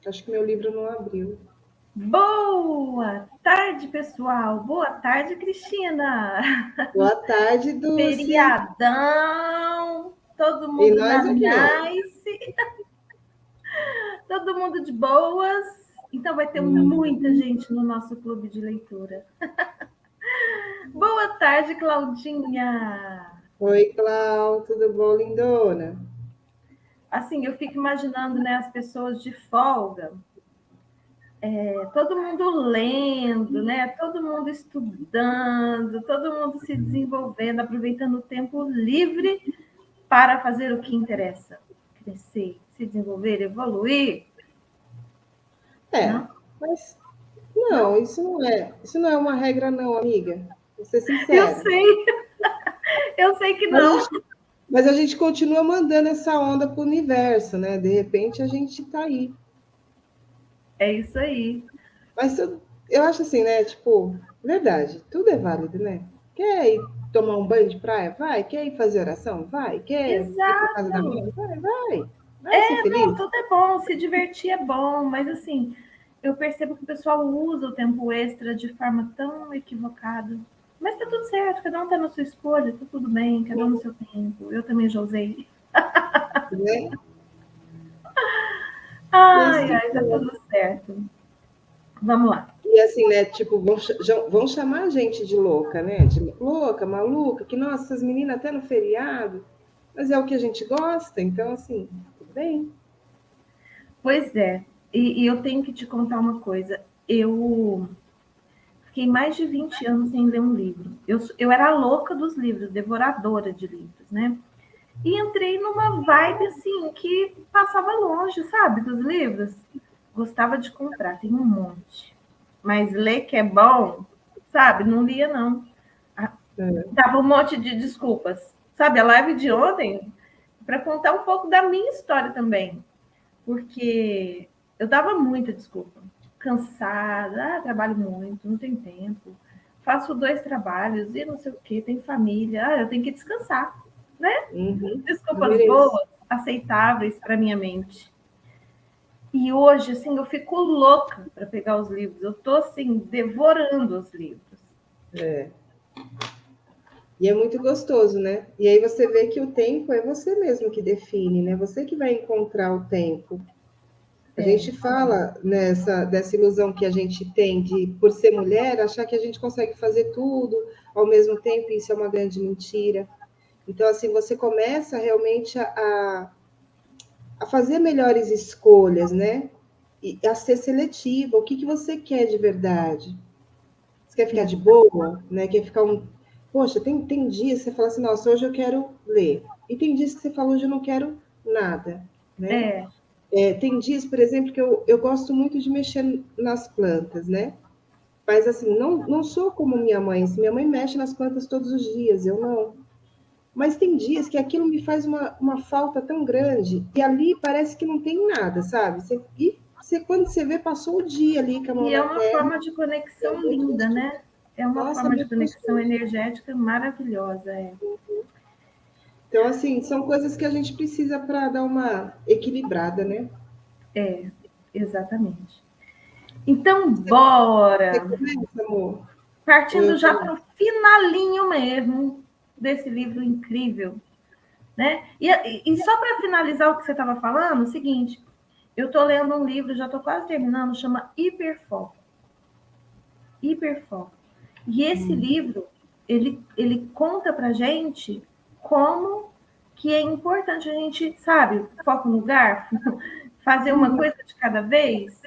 Acho que meu livro não abriu. Boa tarde, pessoal. Boa tarde, Cristina. Boa tarde, Dulce. Feriadão. Todo E mundo na nós aqui. nice. Todo mundo de boas. Então vai ter muita gente no nosso clube de leitura. Boa tarde, Claudinha. Oi, Clau, tudo bom, lindona? Assim, eu fico imaginando, né, as pessoas de folga, todo mundo lendo, né? Todo mundo estudando, todo mundo se desenvolvendo, aproveitando o tempo livre para fazer o que interessa, crescer, se desenvolver, evoluir. É, Não? mas não, Não? isso não é uma regra não, amiga. Vou ser Eu sincera. sei, eu sei que Mas a não. gente, mas a gente continua mandando essa onda pro universo, né? De repente a gente tá aí. É isso aí. Mas eu acho assim, né? Tipo, verdade, tudo é válido, né? Quer ir tomar um banho de praia? Vai. Quer ir fazer oração? Vai. Quer ir pra casa da Exato. mãe? Vai, vai. Vai ser Não, feliz. tudo é bom, se divertir é bom, mas assim, eu percebo que o pessoal usa o tempo extra de forma tão equivocada. Mas tá tudo certo, cada um tá na sua escolha, tá tudo bem, cada um no seu tempo. Eu também já usei. Né? E é isso Ai, que ai, tá tudo certo. Vamos lá. E assim, né? Tipo, vão chamar a gente de louca, né? De louca, maluca, que nossa, essas meninas até no feriado, mas é o que a gente gosta, então assim, tudo bem. Pois é, e eu tenho que te contar uma coisa. Eu fiquei mais de 20 anos sem ler um livro. Eu era louca dos livros, devoradora de livros, né? E entrei numa vibe assim que passava longe, sabe, dos livros. Gostava de comprar, tem um monte. Mas ler que é bom, sabe, não lia não. É. Dava um monte de desculpas. Sabe, a live de ontem, para contar um pouco da minha história também. Porque eu dava muita desculpa. Cansada, trabalho muito, não tenho tempo. Faço 2 trabalhos e não sei o quê, tenho família, eu tenho que descansar, né? Uhum, eu Desculpas mereço. boas, aceitáveis para minha mente. E hoje, assim, eu fico louca para pegar os livros. Eu tô assim devorando os livros. É. E é muito gostoso, né? E aí você vê que o tempo é você mesmo que define, né? Você que vai encontrar o tempo. A É, gente fala dessa ilusão que a gente tem de, por ser mulher, achar que a gente consegue fazer tudo ao mesmo tempo, e isso é uma grande mentira. Então, assim, você começa realmente a fazer melhores escolhas, né? E a ser seletiva. O que, que você quer de verdade? Você quer ficar de boa, né? Quer ficar um. Poxa, tem dias que você fala assim, nossa, hoje eu quero ler. E tem dias que você fala, hoje eu não quero nada, né? é, Tem dias, por exemplo, que eu gosto muito de mexer nas plantas, né? Mas assim, não sou como minha mãe. Se minha mãe mexe nas plantas todos os dias, eu não. Mas tem dias que aquilo me faz uma falta tão grande, e ali parece que não tem nada, sabe? Quando você vê, passou o dia ali com a mão e é na uma terra, forma de é conexão muito linda, gostoso. né? É uma Nossa, forma de muito conexão gostoso. energética maravilhosa, é. Então, assim, são coisas que a gente precisa para dar uma equilibrada, né? É, exatamente. Então, Você bora! começa, amor? Ou Partindo eu já começo? para o finalinho mesmo desse livro incrível, né? E só para finalizar o que você estava falando, é o seguinte, eu estou lendo um livro, já estou quase terminando, chama Hiperfoco. Hiperfoco. E esse livro, ele conta para gente como que é importante a gente, sabe, foco no lugar, fazer uma coisa de cada vez.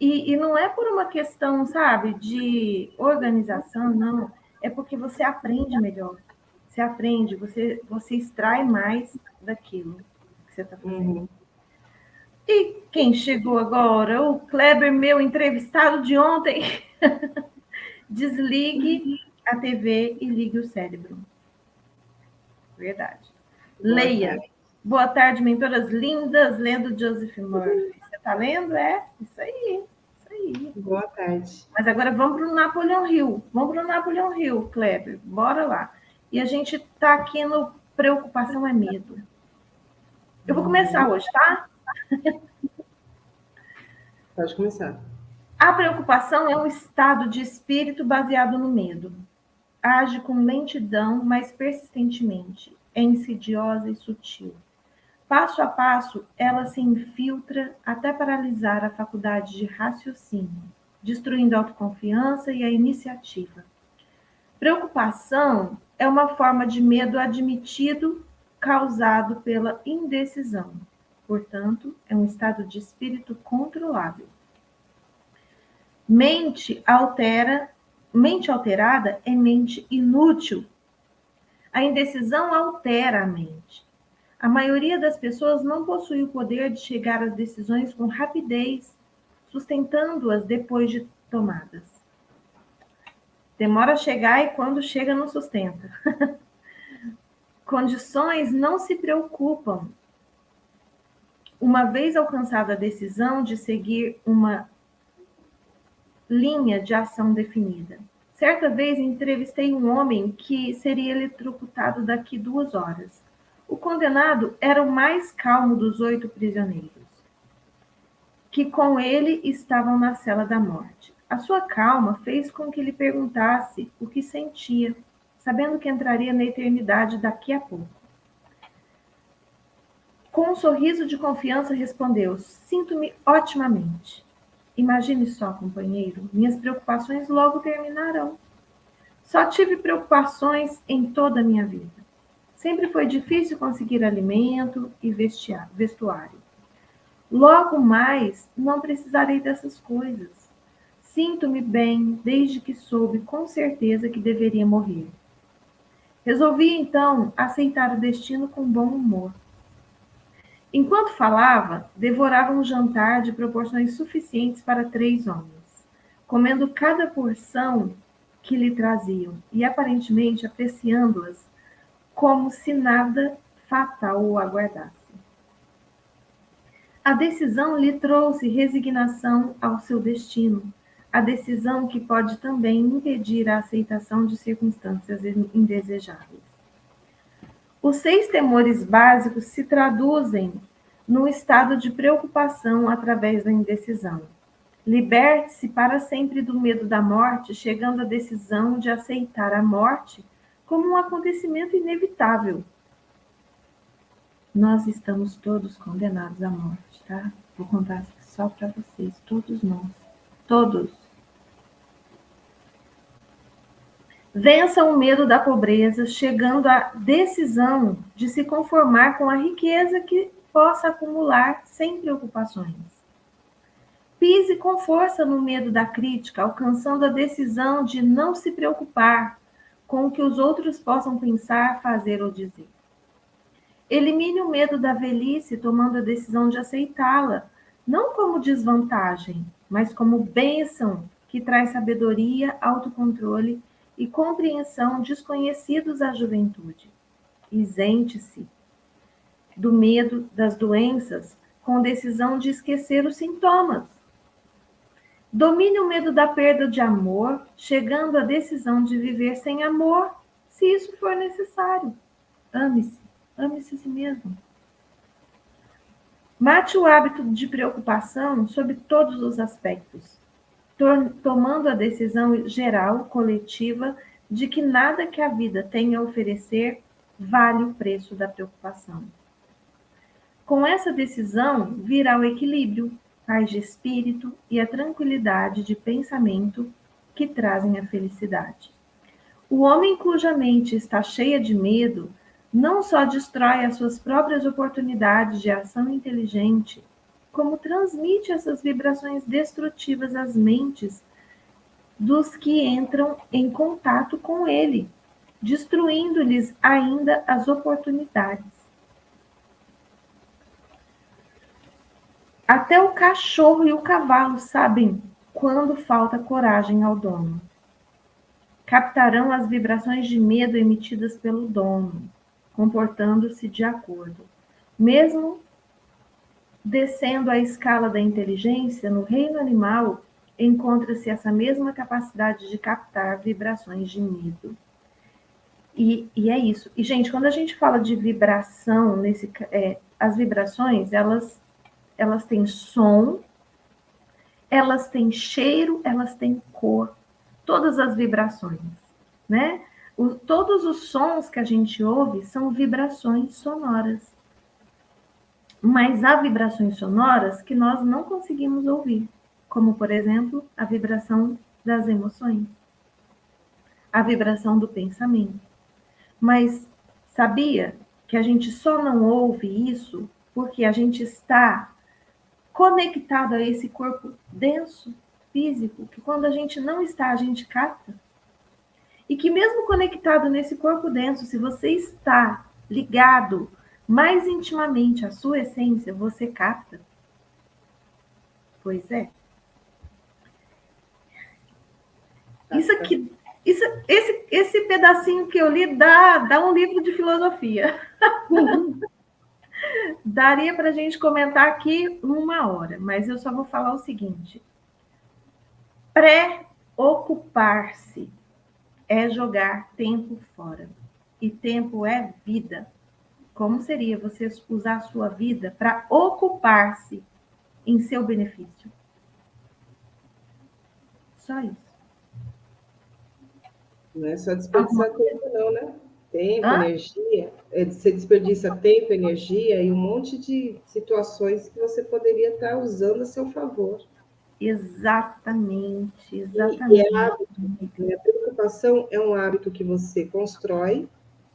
E não é por uma questão, sabe, de organização, não. É porque você aprende melhor. Você aprende, você extrai mais daquilo que você está fazendo. Uhum. E quem chegou agora? O Kleber, meu entrevistado de ontem. Desligue a TV e ligue o cérebro. Verdade. Boa Leia. tarde. Boa tarde, mentoras lindas, lendo Joseph Murphy. Você está lendo? É? Isso aí. Isso aí. Boa tarde. Mas agora vamos para o Napoleão Hill. Vamos para o Napoleão Hill, Kleber. Bora lá. E a gente está aqui no Preocupação é Medo. Eu vou começar hoje, tá? Pode começar. A preocupação é um estado de espírito baseado no medo. Age com lentidão, mas persistentemente. É insidiosa e sutil. Passo a passo, ela se infiltra até paralisar a faculdade de raciocínio, destruindo a autoconfiança e a iniciativa. Preocupação é uma forma de medo admitido causado pela indecisão. Portanto, é um estado de espírito controlável. Mente alterada é mente inútil. A indecisão altera a mente. A maioria das pessoas não possui o poder de chegar às decisões com rapidez, sustentando-as depois de tomadas. Demora a chegar e quando chega não sustenta. Condições não se preocupam. Uma vez alcançada a decisão de seguir uma linha de ação definida. Certa vez entrevistei um homem que seria eletrocutado daqui 2 horas. O condenado era o mais calmo dos 8 prisioneiros, que com ele estavam na cela da morte. A sua calma fez com que lhe perguntasse o que sentia, sabendo que entraria na eternidade daqui a pouco. Com um sorriso de confiança respondeu: sinto-me otimamente. Imagine só, companheiro, minhas preocupações logo terminarão. Só tive preocupações em toda a minha vida. Sempre foi difícil conseguir alimento e vestuário. Logo mais, não precisarei dessas coisas. Sinto-me bem desde que soube com certeza que deveria morrer. Resolvi, então, aceitar o destino com bom humor. Enquanto falava, devorava um jantar de proporções suficientes para 3 homens, comendo cada porção que lhe traziam e aparentemente apreciando-as como se nada fatal o aguardasse. A decisão lhe trouxe resignação ao seu destino, a decisão que pode também impedir a aceitação de circunstâncias indesejáveis. Os 6 temores básicos se traduzem num estado de preocupação através da indecisão. Liberte-se para sempre do medo da morte, chegando à decisão de aceitar a morte como um acontecimento inevitável. Nós estamos todos condenados à morte, tá? Vou contar só para vocês, todos nós. Todos. Vença o medo da pobreza, chegando à decisão de se conformar com a riqueza que possa acumular sem preocupações. Pise com força no medo da crítica, alcançando a decisão de não se preocupar com o que os outros possam pensar, fazer ou dizer. Elimine o medo da velhice, tomando a decisão de aceitá-la, não como desvantagem, mas como bênção que traz sabedoria, autocontrole e compreensão desconhecidos à juventude. Isente-se do medo das doenças com decisão de esquecer os sintomas. Domine o medo da perda de amor, chegando à decisão de viver sem amor, se isso for necessário. Ame-se, ame-se a si mesmo. Mate o hábito de preocupação sob todos os aspectos, tomando a decisão geral, coletiva, de que nada que a vida tenha a oferecer vale o preço da preocupação. Com essa decisão virá o equilíbrio, paz de espírito e a tranquilidade de pensamento que trazem a felicidade. O homem cuja mente está cheia de medo não só destrói as suas próprias oportunidades de ação inteligente, como transmite essas vibrações destrutivas às mentes dos que entram em contato com ele, destruindo-lhes ainda as oportunidades. Até o cachorro e o cavalo sabem quando falta coragem ao dono. Captarão as vibrações de medo emitidas pelo dono, comportando-se de acordo. Mesmo descendo a escala da inteligência, no reino animal, encontra-se essa mesma capacidade de captar vibrações de medo. E é isso. E, gente, quando a gente fala de vibração, as vibrações, elas têm som elas têm cheiro, elas têm cor, todas as vibrações, né? Todos os sons que a gente ouve são vibrações sonoras. Mas há vibrações sonoras que nós não conseguimos ouvir, como, por exemplo, a vibração das emoções, a vibração do pensamento. Mas sabia que a gente só não ouve isso porque a gente está conectado a esse corpo denso, físico, que quando a gente não está, a gente capta? E que mesmo conectado nesse corpo denso, se você está ligado mais intimamente à sua essência, você capta? Pois é. Isso aqui, esse pedacinho que eu li dá um livro de filosofia. Daria para a gente comentar aqui 1 hora, mas eu só vou falar o seguinte: preocupar-se é jogar tempo fora. E tempo é vida. Como seria você usar a sua vida para ocupar-se em seu benefício? Só isso. Não é só desperdiçar tempo, não, né? Tempo, Hã? energia. Você desperdiça tempo, energia e um monte de situações que você poderia estar usando a seu favor. Exatamente, E exatamente. é hábito. A preocupação é um hábito que você constrói,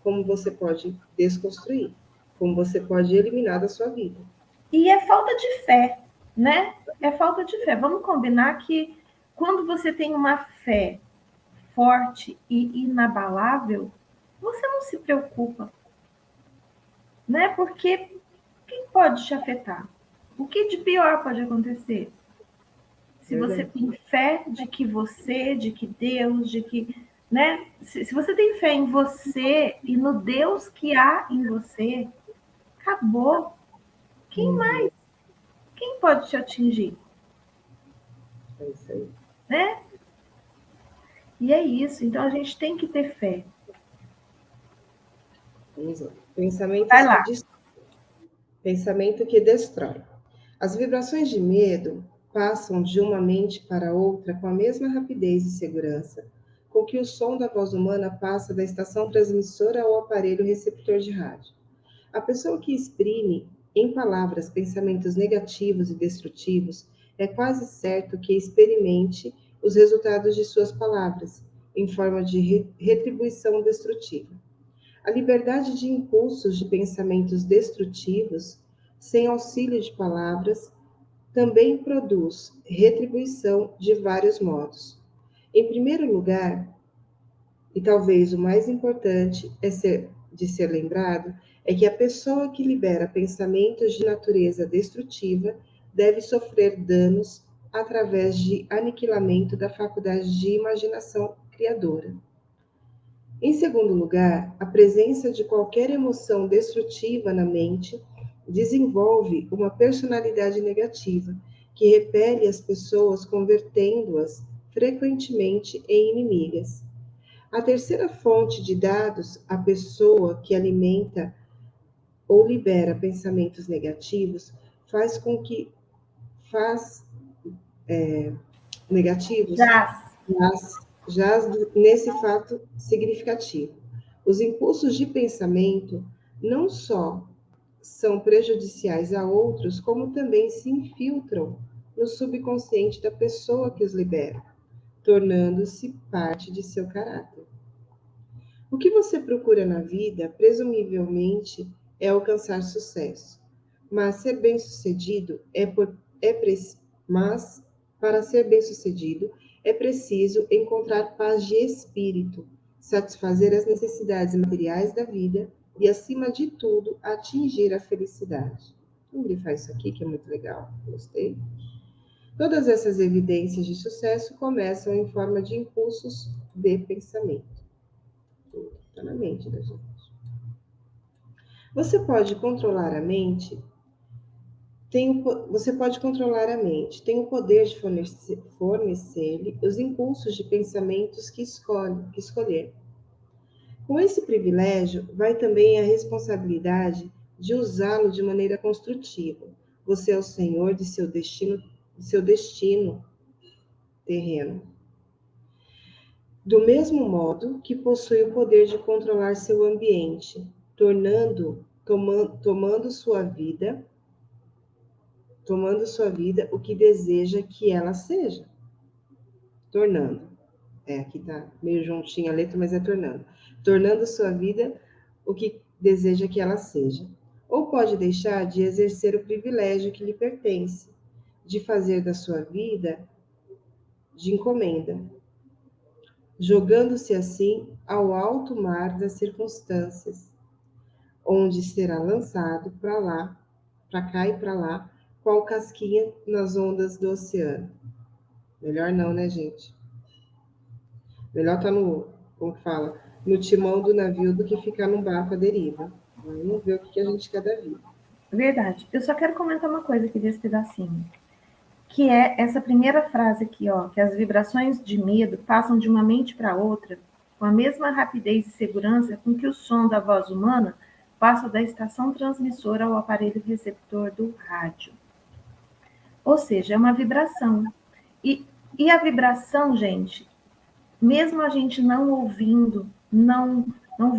como você pode desconstruir, como você pode eliminar da sua vida. E é falta de fé, né? É falta de fé. Vamos combinar que quando você tem uma fé forte e inabalável, você não se preocupa, né? Porque o que pode te afetar? O que de pior pode acontecer? Se você Verdade. tem fé de que Deus, de que, né? Se você tem fé em você e no Deus que há em você, acabou. Quem Uhum. mais? Quem pode te atingir, É isso aí. né? E é isso. Então a gente tem que ter fé. Vamos lá. Vai lá. Pensamento que destrói. As vibrações de medo passam de uma mente para outra com a mesma rapidez e segurança com que o som da voz humana passa da estação transmissora ao aparelho receptor de rádio. A pessoa que exprime em palavras pensamentos negativos e destrutivos é quase certo que experimente os resultados de suas palavras, em forma de retribuição destrutiva. A liberdade de impulsos de pensamentos destrutivos, sem auxílio de palavras, também produz retribuição de vários modos. Em primeiro lugar, e talvez o mais importante de ser lembrado, é que a pessoa que libera pensamentos de natureza destrutiva deve sofrer danos através de aniquilamento da faculdade de imaginação criadora. Em segundo lugar, a presença de qualquer emoção destrutiva na mente desenvolve uma personalidade negativa, que repele as pessoas, convertendo-as frequentemente em inimigas. A terceira fonte de dados, a pessoa que alimenta ou libera pensamentos negativos, faz com que faz negativos, Já. jaz nesse fato significativo. Os impulsos de pensamento não só são prejudiciais a outros, como também se infiltram no subconsciente da pessoa que os libera, tornando-se parte de seu caráter. O que você procura na vida, presumivelmente, é alcançar sucesso. Mas ser bem-sucedido mas para ser bem-sucedido é preciso encontrar paz de espírito, satisfazer as necessidades materiais da vida e, acima de tudo, atingir a felicidade. Vamos grifar isso aqui que é muito legal. Gostei. Todas essas evidências de sucesso começam em forma de impulsos de pensamento. Está na mente da gente. Você pode controlar a mente, você pode controlar a mente, tem o poder de fornecer-lhe os impulsos de pensamentos que escolher. Com esse privilégio, vai também a responsabilidade de usá-lo de maneira construtiva. Você é o senhor de seu destino seu destino terreno. Do mesmo modo que possui o poder de controlar seu ambiente, tomando sua vida o que deseja que ela seja. Tornando. Aqui tá meio juntinho a letra, mas é tornando. Tornando sua vida o que deseja que ela seja. Ou pode deixar de exercer o privilégio que lhe pertence, de fazer da sua vida de encomenda, jogando-se assim ao alto mar das circunstâncias, onde será lançado para cá e para lá, qual casquinha nas ondas do oceano. Melhor não, né, gente? Melhor estar como que fala, no timão do navio do que ficar num barco à deriva. Vamos ver o que a gente quer da vida. Verdade. Eu só quero comentar uma coisa aqui desse pedacinho, que é essa primeira frase aqui, ó, que as vibrações de medo passam de uma mente para outra com a mesma rapidez e segurança com que o som da voz humana passa da estação transmissora ao aparelho receptor do rádio. Ou seja, é uma vibração. E a vibração, gente, mesmo a gente não ouvindo, não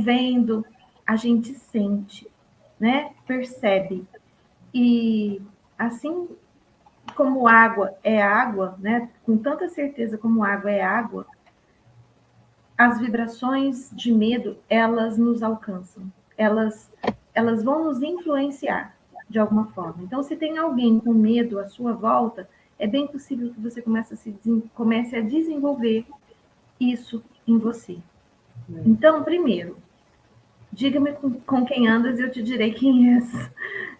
vendo, a gente sente, né? Percebe. E assim como água é água, né? Com tanta certeza como água é água, as vibrações de medo, elas nos alcançam. Elas vão nos influenciar de alguma forma. Então, se tem alguém com medo à sua volta, é bem possível que você comece a desenvolver isso em você. Então, primeiro, diga-me com quem andas e eu te direi quem és.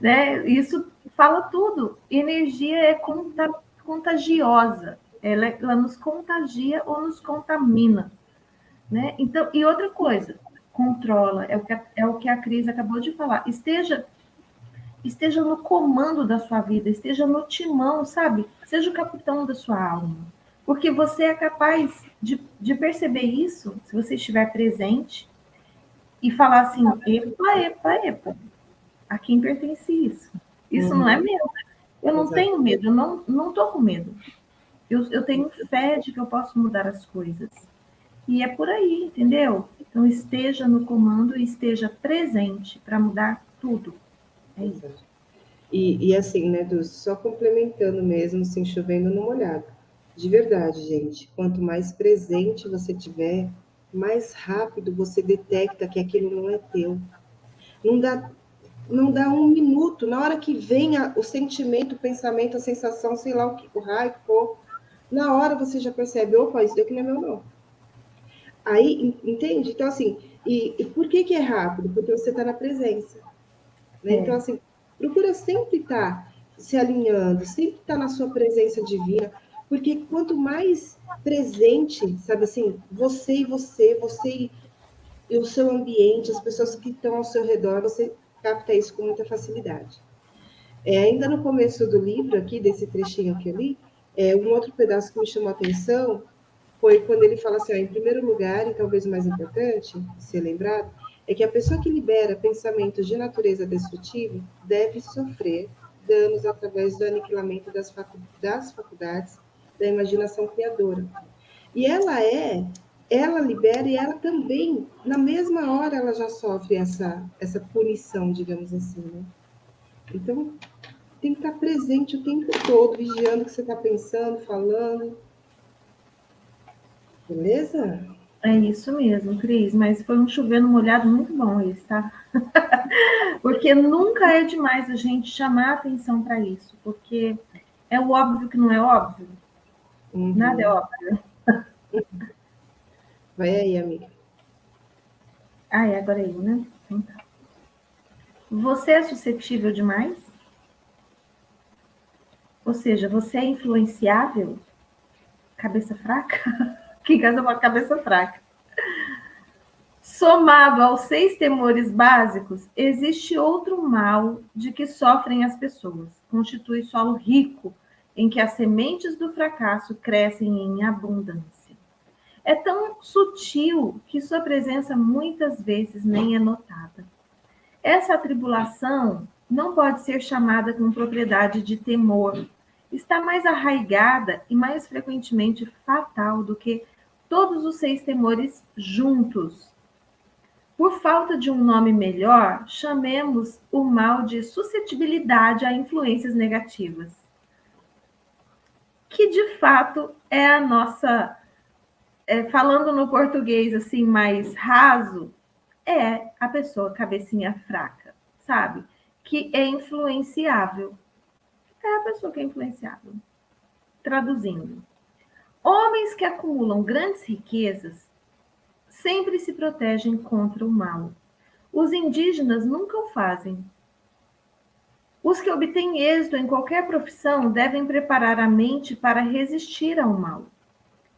Né? Isso fala tudo. Energia é contagiosa. Ela nos contagia ou nos contamina. Né? Então, e outra coisa, controla, é o que a Cris acabou de falar. Esteja no comando da sua vida, esteja no timão, sabe? Seja o capitão da sua alma. Porque você é capaz de perceber isso, se você estiver presente, e falar assim, epa, a quem pertence isso? Isso não é meu. Eu não tenho medo, eu não estou com medo. Eu tenho fé de que eu posso mudar as coisas. E é por aí, entendeu? Então, esteja no comando e esteja presente para mudar tudo. É isso. E assim, né, Dulce, só complementando mesmo, assim, chovendo no molhado. De verdade, gente, quanto mais presente você tiver, mais rápido você detecta que aquilo não é teu. Não dá um minuto, na hora que vem o sentimento, o pensamento, a sensação, sei lá o raio que for, na hora você já percebe, opa, isso daqui não é meu não. Aí, entende? Então, assim, e por que é rápido? Porque você está na presença. Né? Então, assim, procura sempre estar se alinhando, sempre estar na sua presença divina, porque quanto mais presente, sabe assim, você e o seu ambiente, as pessoas que estão ao seu redor, você capta isso com muita facilidade. Ainda no começo do livro, aqui, desse trechinho que eu li, um outro pedaço que me chamou a atenção foi quando ele fala assim, em primeiro lugar, e talvez o mais importante, ser lembrado, é que a pessoa que libera pensamentos de natureza destrutiva deve sofrer danos através do aniquilamento das faculdades da imaginação criadora. E ela libera e ela também, na mesma hora, ela já sofre essa punição, digamos assim, né? Então, tem que estar presente o tempo todo, vigiando o que você está pensando, falando. Beleza? É isso mesmo, Cris, mas foi um chover no molhado muito bom esse, tá? Porque nunca é demais a gente chamar a atenção para isso, porque é o óbvio que não é óbvio. Nada é óbvio. Vai aí, amiga. Agora eu, né? Então tá. Você é suscetível demais? Ou seja, você é influenciável? Cabeça fraca? Que casa uma cabeça fraca. Somado aos 6 temores básicos, existe outro mal de que sofrem as pessoas. Constitui solo rico, em que as sementes do fracasso crescem em abundância. É tão sutil que sua presença muitas vezes nem é notada. Essa atribulação não pode ser chamada com propriedade de temor, está mais arraigada e mais frequentemente fatal do que todos os 6 temores juntos. Por falta de um nome melhor, chamemos o mal de suscetibilidade a influências negativas, que de fato é a nossa, falando no português assim mais raso, é a pessoa cabecinha fraca, sabe? Que é influenciável. É a pessoa que é influenciável. Traduzindo, homens que acumulam grandes riquezas sempre se protegem contra o mal. Os indígenas nunca o fazem. Os que obtêm êxito em qualquer profissão devem preparar a mente para resistir ao mal.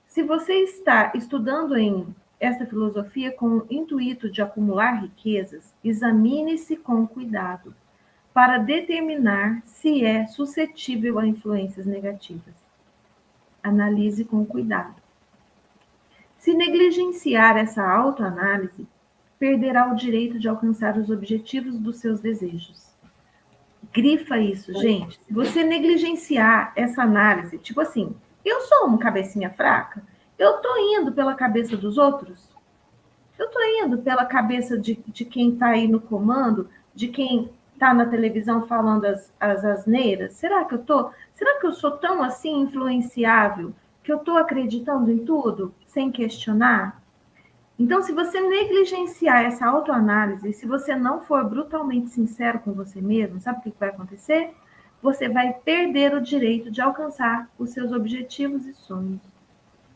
Se você está estudando em esta filosofia com o intuito de acumular riquezas, examine-se com cuidado para determinar se é suscetível a influências negativas. Analise com cuidado. Se negligenciar essa autoanálise, perderá o direito de alcançar os objetivos dos seus desejos. Grifa isso, gente. Se você negligenciar essa análise, tipo assim, eu sou uma cabecinha fraca, eu tô indo pela cabeça dos outros? Eu tô indo pela cabeça de quem tá aí no comando, de quem tá na televisão falando as asneiras? Será que eu tô? Será que eu sou tão assim influenciável que eu tô acreditando em tudo sem questionar? Então, se você negligenciar essa autoanálise, se você não for brutalmente sincero com você mesmo, sabe o que vai acontecer? Você vai perder o direito de alcançar os seus objetivos e sonhos.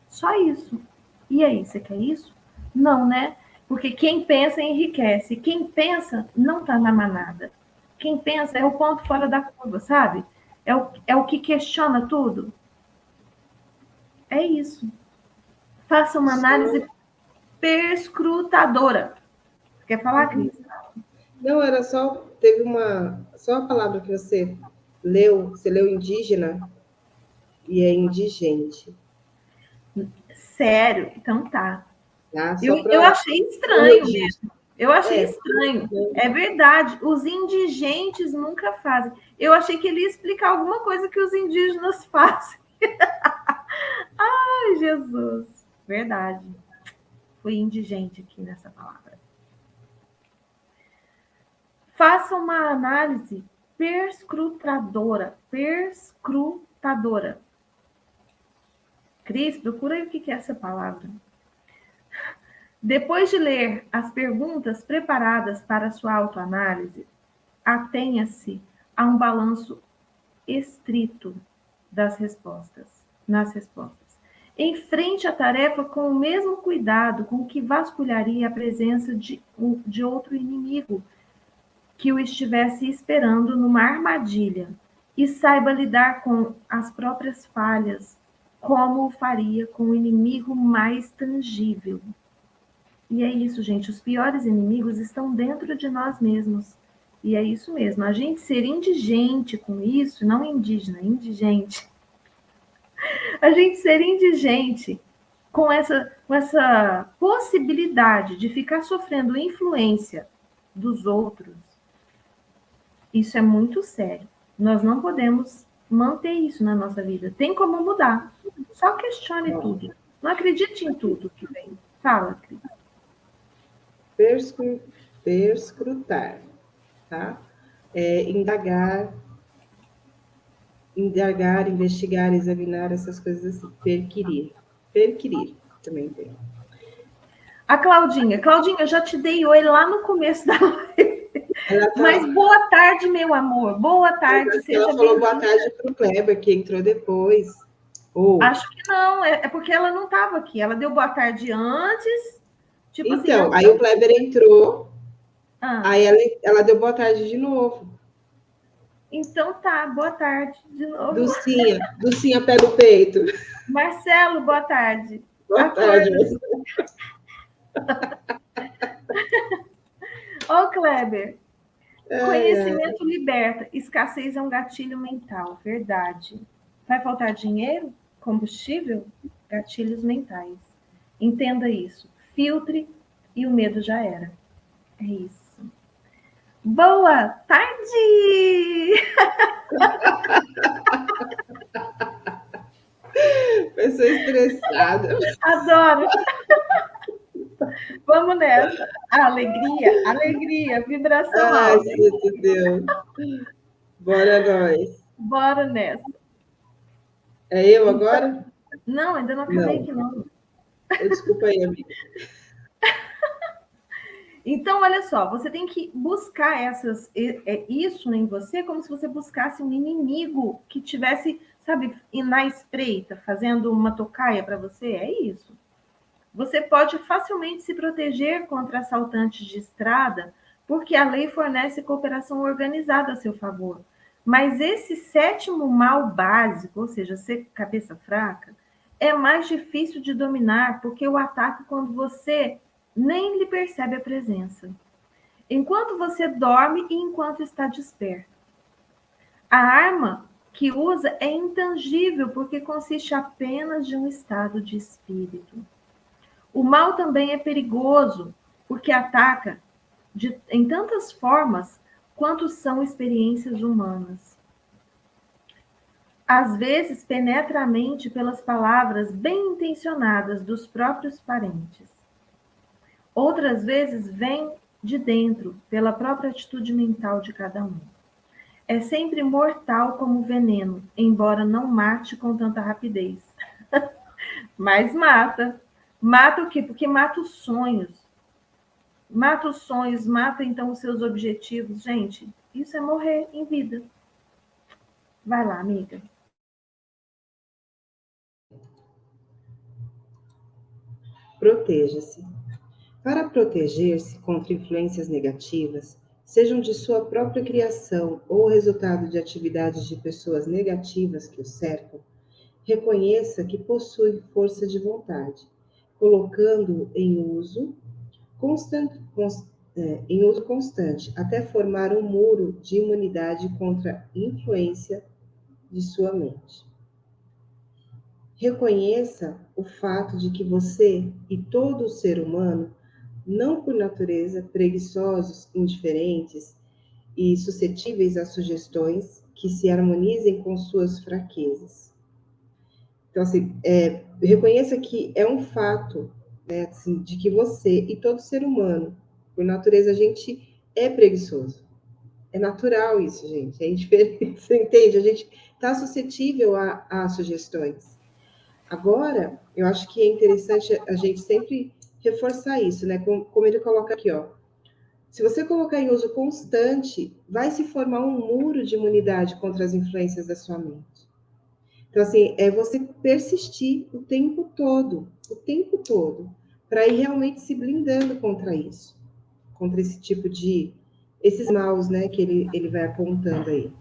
Só isso. E aí, você quer isso? Não, né? Porque quem pensa enriquece. Quem pensa não está na manada. Quem pensa é o ponto fora da curva, sabe? É o que questiona tudo. É isso. Faça uma análise perscrutadora. Quer falar, Cris? Não, era só, só a palavra que você leu indígena e é indigente. Sério? Então tá. Tá? Eu achei estranho mesmo. Eu achei estranho. Então, É verdade. Os indigentes nunca fazem. Eu achei que ele ia explicar alguma coisa que os indígenas fazem. Ai, Jesus. Verdade. Fui indigente aqui nessa palavra. Faça uma análise perscrutadora. Perscrutadora. Cris, procura aí o que é essa palavra. Depois de ler as perguntas preparadas para sua autoanálise, atenha-se a um balanço estrito nas respostas. Enfrente a tarefa com o mesmo cuidado com que vasculharia a presença de outro inimigo que o estivesse esperando numa armadilha e saiba lidar com as próprias falhas, como o faria com o inimigo mais tangível. E é isso, gente. Os piores inimigos estão dentro de nós mesmos. E é isso mesmo. A gente ser indigente com isso, não indígena, indigente. A gente ser indigente com essa possibilidade de ficar sofrendo influência dos outros, isso é muito sério. Nós não podemos manter isso na nossa vida. Tem como mudar. Só questione tudo. Não acredite em tudo que vem. Fala, Cris. perscrutar, tá? Indagar, investigar, examinar, essas coisas assim. Perquirir também tem. A Claudinha. Claudinha, eu já te dei oi lá no começo da live. Mas boa tarde, meu amor. Boa tarde. Ela falou boa tarde para o Kleber, que entrou depois. Acho que não. É porque ela não estava aqui. Ela deu boa tarde antes. Tipo então, assim, aí o Kleber entrou. Aí ela deu boa tarde de novo. Então tá, boa tarde de novo. Dulcinha pega o peito. Marcelo, boa tarde. Boa tarde, Marcelo. Ô, Kleber, conhecimento liberta, escassez é um gatilho mental, verdade. Vai faltar dinheiro? Combustível? Gatilhos mentais. Entenda isso. Filtre e o medo já era. É isso. Boa tarde! estressada. Adoro. Vamos nessa. Alegria, vibração Ai, alta. santo Deus. Bora nós. Bora nessa. É eu agora? Não, ainda não acabei aqui, Não. não. Desculpa aí, amiga. Então, olha só, você tem que buscar isso em você como se você buscasse um inimigo que tivesse, sabe, na espreita, fazendo uma tocaia para você. É isso. Você pode facilmente se proteger contra assaltantes de estrada, porque a lei fornece cooperação organizada a seu favor. Mas esse sétimo mal básico, ou seja, ser cabeça fraca, é mais difícil de dominar, porque o ataca quando você nem lhe percebe a presença. Enquanto você dorme e enquanto está desperto. A arma que usa é intangível, porque consiste apenas de um estado de espírito. O mal também é perigoso, porque ataca em tantas formas quanto são experiências humanas. Às vezes penetra a mente pelas palavras bem intencionadas dos próprios parentes. Outras vezes vem de dentro, pela própria atitude mental de cada um. É sempre mortal como veneno, embora não mate com tanta rapidez. Mas mata. Mata o quê? Porque mata os sonhos. Mata os sonhos, mata então os seus objetivos. Gente, isso é morrer em vida. Vai lá, amiga. Proteja-se. Para proteger-se contra influências negativas, sejam de sua própria criação ou resultado de atividades de pessoas negativas que o cercam, reconheça que possui força de vontade, colocando-o em uso constante, até formar um muro de imunidade contra a influência de sua mente. Reconheça o fato de que você e todo o ser humano, não por natureza preguiçosos, indiferentes e suscetíveis a sugestões que se harmonizem com suas fraquezas. Então, assim, reconheça que é um fato, né, assim, de que você e todo ser humano, por natureza, a gente é preguiçoso. É natural isso, gente. É indiferente, você entende? A gente está suscetível a sugestões. Agora, eu acho que é interessante a gente sempre reforçar isso, né? Como ele coloca aqui, ó. Se você colocar em uso constante, vai se formar um muro de imunidade contra as influências da sua mente. Então, assim, é você persistir o tempo todo, para ir realmente se blindando contra isso, contra esse tipo esses maus, né, que ele vai apontando aí.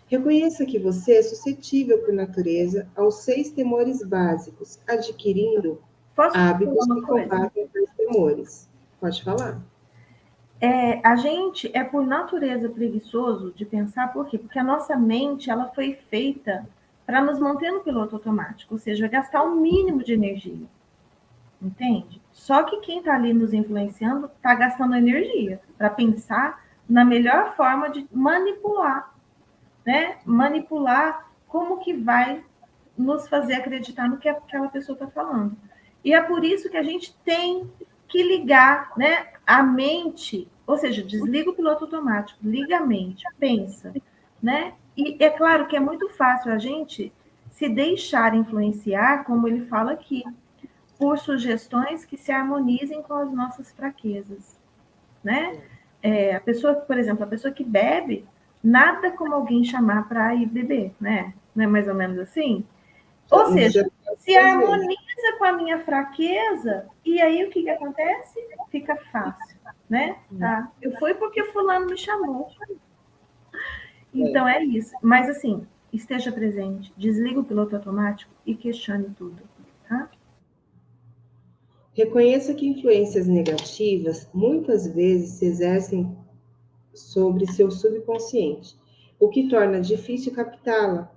Reconheça que você é suscetível por natureza aos 6 temores básicos, adquirindo hábitos que combatem os temores. Pode falar. A gente é por natureza preguiçoso de pensar, por quê? Porque a nossa mente ela foi feita para nos manter no piloto automático, ou seja, gastar o mínimo de energia. Entende? Só que quem está ali nos influenciando está gastando energia para pensar na melhor forma de manipular, né? Manipular como que vai nos fazer acreditar no que aquela pessoa está falando. E é por isso que a gente tem que ligar, né, a mente, ou seja, desliga o piloto automático, liga a mente, pensa, né? E é claro que é muito fácil a gente se deixar influenciar, como ele fala aqui, por sugestões que se harmonizem com as nossas fraquezas, né? A pessoa, por exemplo, a pessoa que bebe, nada como alguém chamar para ir beber, né? Não é mais ou menos assim? Ou seja, se harmoniza com a minha fraqueza, e aí o que acontece? Fica fácil, né? Tá? Eu fui porque fulano me chamou. Então é isso. Mas assim, esteja presente, desliga o piloto automático e questione tudo, tá? Reconheça que influências negativas muitas vezes se exercem sobre seu subconsciente, o que torna difícil captá-las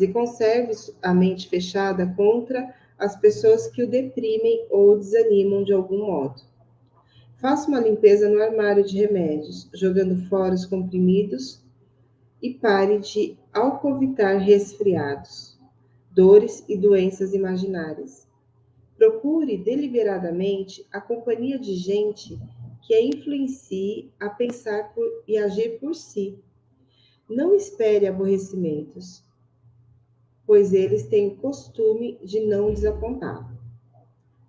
e conserve a mente fechada contra as pessoas que o deprimem ou desanimam de algum modo. Faça uma limpeza no armário de remédios, jogando fora os comprimidos e pare de alcovitar resfriados, dores e doenças imaginárias. Procure deliberadamente a companhia de gente que a influencie a pensar e agir por si. Não espere aborrecimentos, pois eles têm o costume de não desapontá-lo.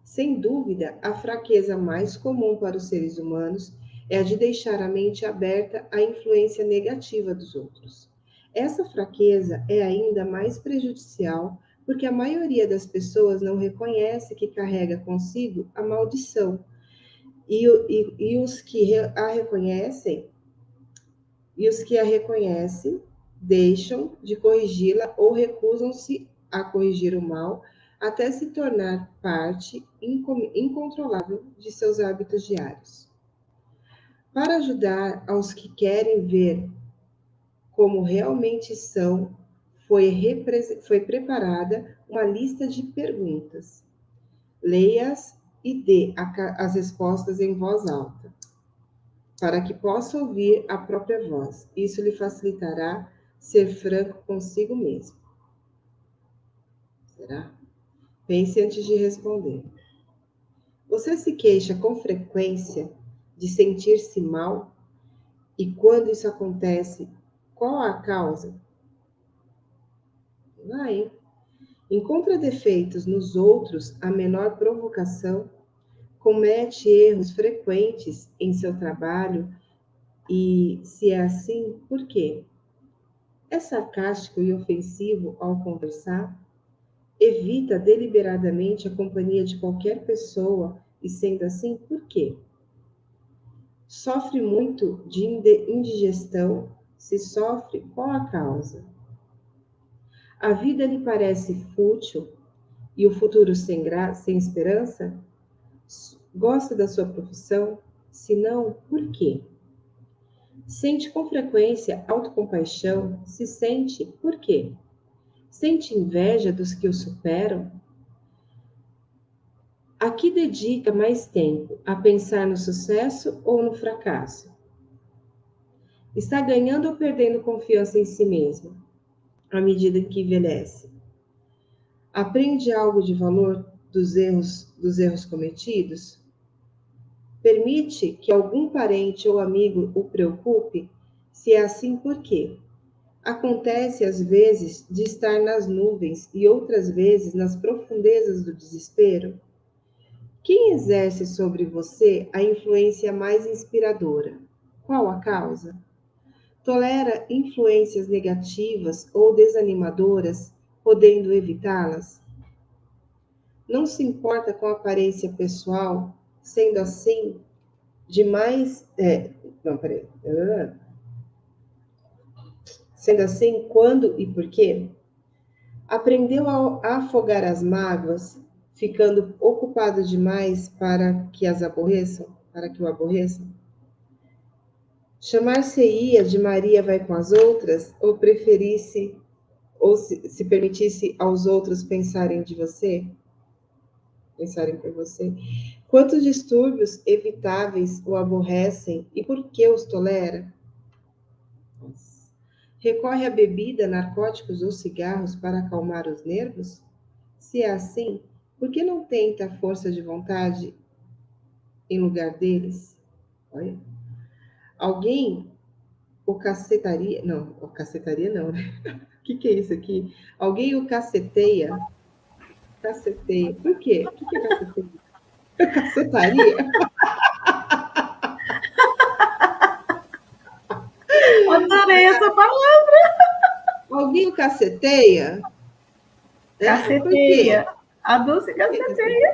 Sem dúvida, a fraqueza mais comum para os seres humanos é a de deixar a mente aberta à influência negativa dos outros. Essa fraqueza é ainda mais prejudicial porque a maioria das pessoas não reconhece que carrega consigo a maldição e os que a reconhecem deixam de corrigi-la ou recusam-se a corrigir o mal até se tornar parte incontrolável de seus hábitos diários. Para ajudar aos que querem ver como realmente são, foi preparada uma lista de perguntas. Leia-as e dê as respostas em voz alta, para que possa ouvir a própria voz. Isso lhe facilitará ser franco consigo mesmo. Será? Pense antes de responder. Você se queixa com frequência de sentir-se mal? E quando isso acontece, qual a causa? Vai. Encontra defeitos nos outros a menor provocação? Comete erros frequentes em seu trabalho? E, se é assim, por quê? É sarcástico e ofensivo ao conversar? Evita deliberadamente a companhia de qualquer pessoa e, sendo assim, por quê? Sofre muito de indigestão? Se sofre, qual a causa? A vida lhe parece fútil e o futuro sem esperança? Gosta da sua profissão? Se não, por quê? Sente com frequência autocompaixão? Se sente, por quê? Sente inveja dos que o superam? A que dedica mais tempo? A pensar no sucesso ou no fracasso? Está ganhando ou perdendo confiança em si mesmo, à medida que envelhece? Aprende algo de valor dos erros cometidos? Permite que algum parente ou amigo o preocupe? Se é assim, por quê? Acontece às vezes de estar nas nuvens e outras vezes nas profundezas do desespero? Quem exerce sobre você a influência mais inspiradora? Qual a causa? Tolera influências negativas ou desanimadoras, podendo evitá-las? Não se importa com a aparência pessoal, sendo assim, Sendo assim, quando e por quê? Aprendeu a afogar as mágoas, ficando ocupado demais para que o aborreçam? Chamar-se-ia de Maria vai com as outras, ou preferisse, ou se permitisse aos outros pensarem por você? Quantos distúrbios evitáveis o aborrecem e por que os tolera? Recorre à bebida, narcóticos ou cigarros para acalmar os nervos? Se é assim, por que não tenta a força de vontade em lugar deles? Olha. Alguém o cacetaria? Não, o cacetaria não, né? O que é isso aqui? Alguém o caceteia? Caceteia. Por quê? O que é caceteia? Cacetaria? Adorei essa palavra. Alguém o caceteia? Por quê? Caceteia. A Dulce caceteia.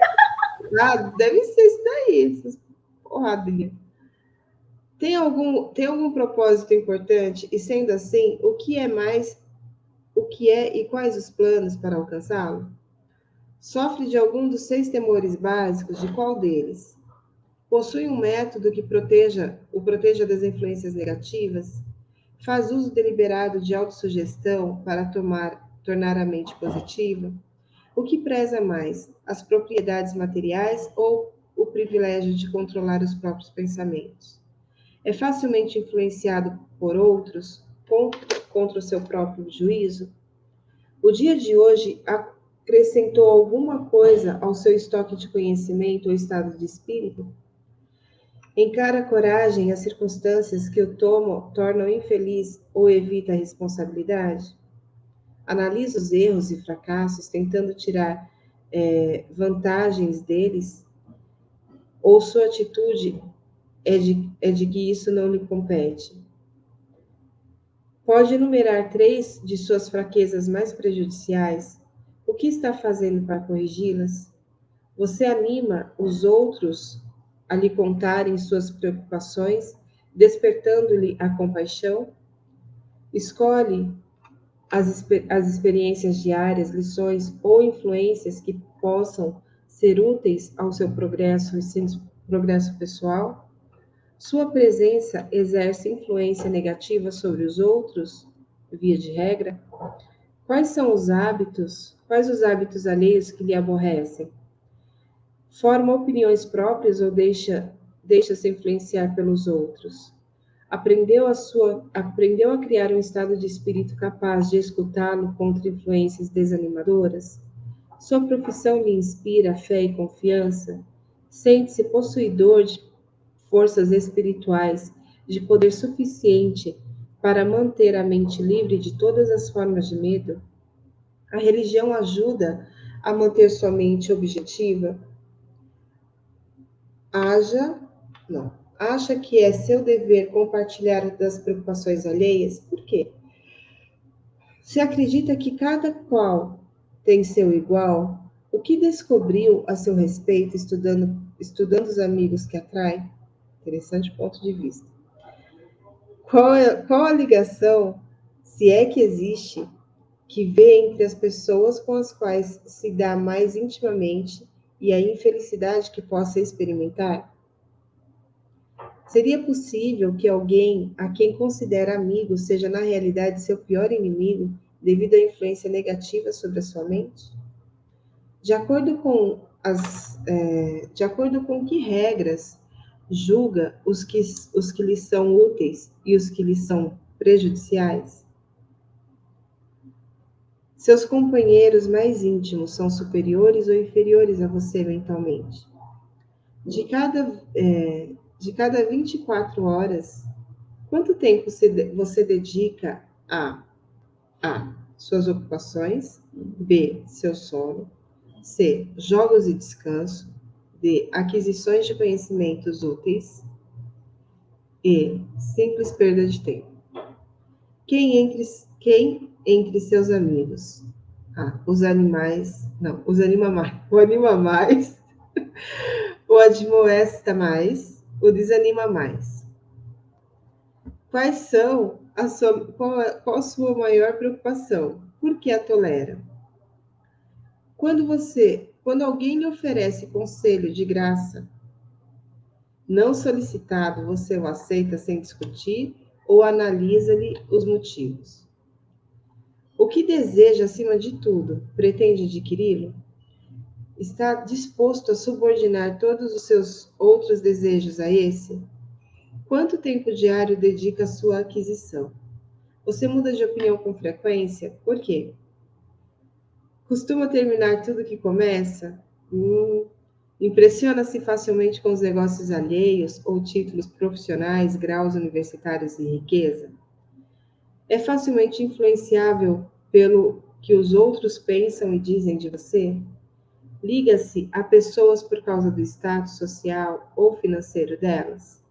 Ah, deve ser isso daí, essas porradinhas. Tem algum propósito importante? E sendo assim, o que é e quais os planos para alcançá-lo? Sofre de algum dos 6 temores básicos? De qual deles? Possui um método que o proteja das influências negativas? Faz uso deliberado de autossugestão para tornar a mente positiva? O que preza mais, as propriedades materiais ou o privilégio de controlar os próprios pensamentos? É facilmente influenciado por outros? contra o seu próprio juízo? O dia de hoje acrescentou alguma coisa ao seu estoque de conhecimento ou estado de espírito? Encara a coragem as circunstâncias que o tornam infeliz ou evita a responsabilidade? Analisa os erros e fracassos, tentando tirar vantagens deles? Ou sua atitude é de que isso não lhe compete? Pode enumerar 3 de suas fraquezas mais prejudiciais? O que está fazendo para corrigi-las? Você anima os outros a lhe contarem suas preocupações, despertando-lhe a compaixão? Escolhe as experiências diárias, lições ou influências que possam ser úteis ao seu progresso pessoal? Sua presença exerce influência negativa sobre os outros, via de regra? Quais os hábitos alheios que lhe aborrecem? Forma opiniões próprias ou deixa-se influenciar pelos outros? Aprendeu a criar um estado de espírito capaz de escutá-lo contra influências desanimadoras? Sua profissão lhe inspira fé e confiança? Sente-se possuidor de forças espirituais, de poder suficiente para manter a mente livre de todas as formas de medo? A religião ajuda a manter sua mente objetiva? Acha que é seu dever compartilhar das preocupações alheias? Por quê? Se acredita que cada qual tem seu igual, o que descobriu a seu respeito estudando os amigos que atrai? Interessante ponto de vista. Qual a ligação, se é que existe, que vê entre as pessoas com as quais se dá mais intimamente e a infelicidade que possa experimentar? Seria possível que alguém a quem considera amigo seja na realidade seu pior inimigo devido à influência negativa sobre a sua mente? De acordo com que regras julga os que lhe são úteis e os que lhe são prejudiciais? Seus companheiros mais íntimos são superiores ou inferiores a você mentalmente? De cada 24 horas, quanto tempo você dedica a suas ocupações, B, seu sono, C, jogos e descanso, D, aquisições de conhecimentos úteis, E, simples perda de tempo? Quem entre seus amigos? Os animais, não, o anima mais, o admoesta mais, o desanima mais. Qual a sua maior preocupação? Por que a tolera? Quando alguém lhe oferece conselho de graça, não solicitado, você o aceita sem discutir ou analisa-lhe os motivos? O que deseja acima de tudo, pretende adquiri-lo? Está disposto a subordinar todos os seus outros desejos a esse? Quanto tempo diário dedica à sua aquisição? Você muda de opinião com frequência? Por quê? Costuma terminar tudo que começa? Impressiona-se facilmente com os negócios alheios ou títulos profissionais, graus universitários e riqueza? É facilmente influenciável pelo que os outros pensam e dizem de você? Liga-se a pessoas por causa do status social ou financeiro delas?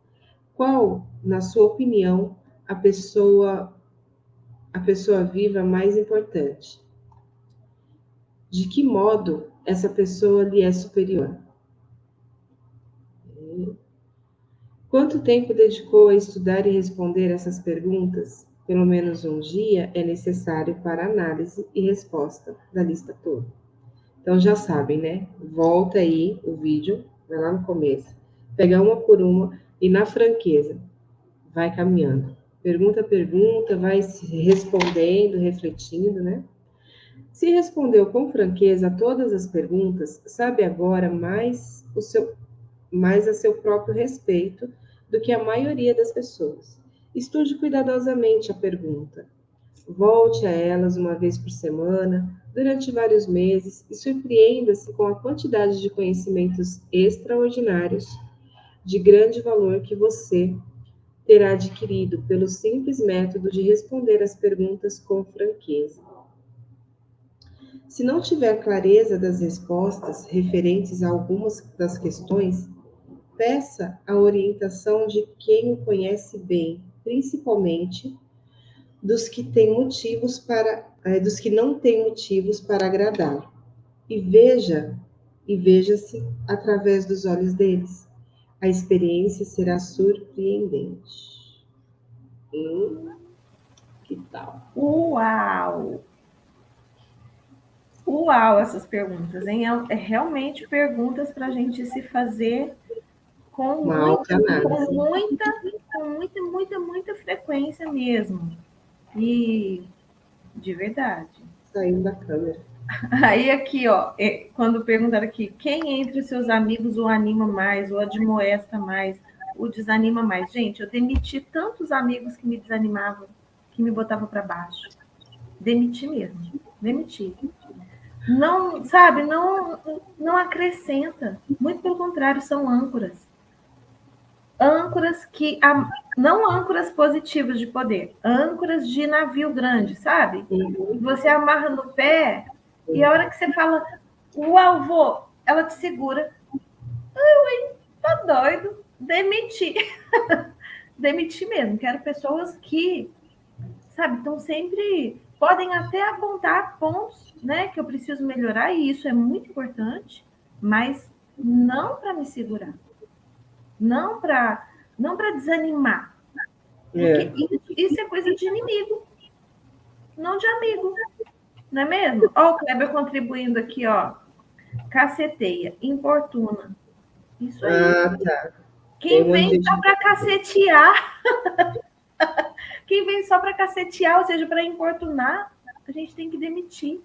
Qual, na sua opinião, a pessoa viva mais importante? De que modo essa pessoa lhe é superior? Quanto tempo dedicou a estudar e responder essas perguntas? Pelo menos um dia é necessário para análise e resposta da lista toda. Então já sabem, né? Volta aí o vídeo, vai lá no começo, pega uma por uma e na franqueza vai caminhando. Pergunta a pergunta, vai se respondendo, refletindo, né? Se respondeu com franqueza a todas as perguntas, sabe agora mais a seu próprio respeito do que a maioria das pessoas. Estude cuidadosamente a pergunta. Volte a elas uma vez por semana, durante vários meses, e surpreenda-se com a quantidade de conhecimentos extraordinários, de grande valor que você terá adquirido pelo simples método de responder às perguntas com franqueza. Se não tiver clareza das respostas referentes a algumas das questões, peça a orientação de quem o conhece bem, principalmente dos que não têm motivos para agradar. E veja-se através dos olhos deles. A experiência será surpreendente. Que tal? Uau! Uau, essas perguntas, hein? É realmente perguntas para a gente se fazer com muita frequência mesmo. E de verdade. Saindo da câmera. Aí aqui, ó, quando perguntaram aqui, quem entre os seus amigos o anima mais, o admoesta mais, o desanima mais? Gente, eu demiti tantos amigos que me desanimavam, que me botavam para baixo. Demiti mesmo. Demiti. Não, sabe, não acrescenta. Muito pelo contrário, são âncoras. Âncoras que... Não âncoras positivas de poder, âncoras de navio grande, sabe? Você amarra no pé e a hora que você fala, uau, vô, ela te segura. Tá doido. Demiti. Demiti mesmo. Quero pessoas que, sabe, estão sempre... Podem até apontar pontos, né, que eu preciso melhorar, e isso é muito importante, mas não para me segurar. Não para desanimar. Porque isso é coisa de inimigo, não de amigo. Não é mesmo? Ó, o Kleber contribuindo aqui, ó. Caceteia, importuna. Isso aí. Ah, tá. Quem vem só para cacetear, quem vem só para cacetear, ou seja, para importunar, a gente tem que demitir.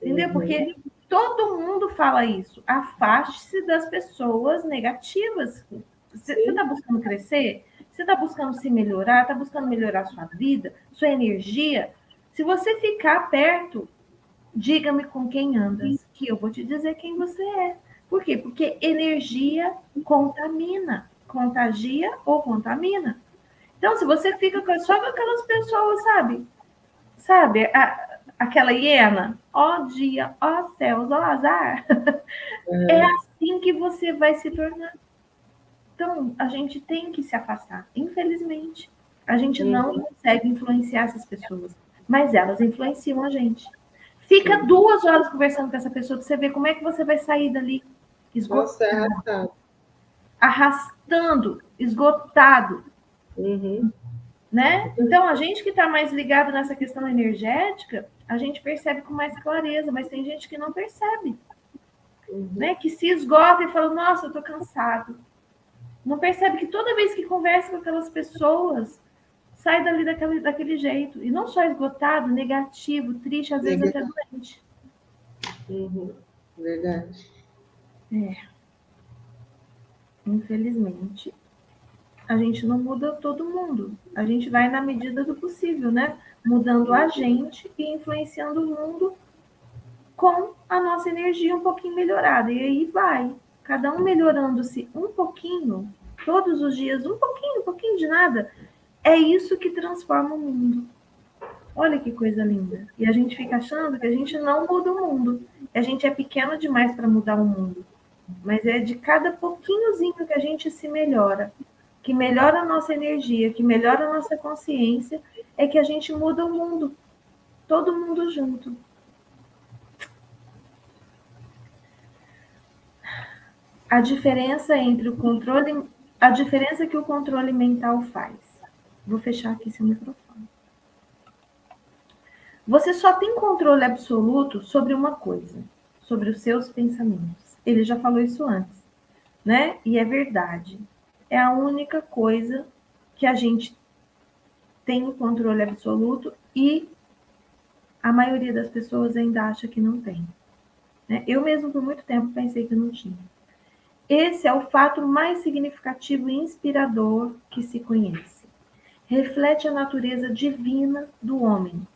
Entendeu? Porque todo mundo fala isso. Afaste-se das pessoas negativas. Você está buscando crescer? Você está buscando se melhorar? Está buscando melhorar sua vida, sua energia? Se você ficar perto, diga-me com quem andas, que eu vou te dizer quem você é. Por quê? Porque energia contamina. Contagia ou contamina. Então, se você fica só com aquelas pessoas, sabe, aquela hiena, ó dia, ó céus, ó azar, é assim que você vai se tornar. Então, a gente tem que se afastar. Infelizmente, a gente não consegue influenciar essas pessoas, mas elas influenciam a gente. Fica 2 horas conversando com essa pessoa para você ver como é que você vai sair dali esgotado. Arrastando, esgotado. Né? Então, a gente que está mais ligado nessa questão energética, a gente percebe com mais clareza, mas tem gente que não percebe. Né? Que se esgota e fala, nossa, eu estou cansado. Não percebe que toda vez que conversa com aquelas pessoas, sai dali daquele jeito. E não só esgotado, negativo, triste, às vezes até doente. Verdade. Infelizmente, a gente não muda todo mundo. A gente vai na medida do possível, né? Mudando a gente e influenciando o mundo com a nossa energia um pouquinho melhorada. E aí vai. Cada um melhorando-se um pouquinho, todos os dias, um pouquinho de nada. É isso que transforma o mundo. Olha que coisa linda. E a gente fica achando que a gente não muda o mundo. A gente é pequeno demais para mudar o mundo. Mas é de cada pouquinhozinho que a gente se melhora, que melhora a nossa energia, que melhora a nossa consciência, é que a gente muda o mundo. Todo mundo junto. A diferença que o controle mental faz. Vou fechar aqui seu microfone. Você só tem controle absoluto sobre uma coisa, sobre os seus pensamentos. Ele já falou isso antes, né? E é verdade. É a única coisa que a gente tem o controle absoluto e a maioria das pessoas ainda acha que não tem. Né? Eu mesmo, por muito tempo, pensei que não tinha. Esse é o fato mais significativo e inspirador que se conhece. Reflete a natureza divina do homem,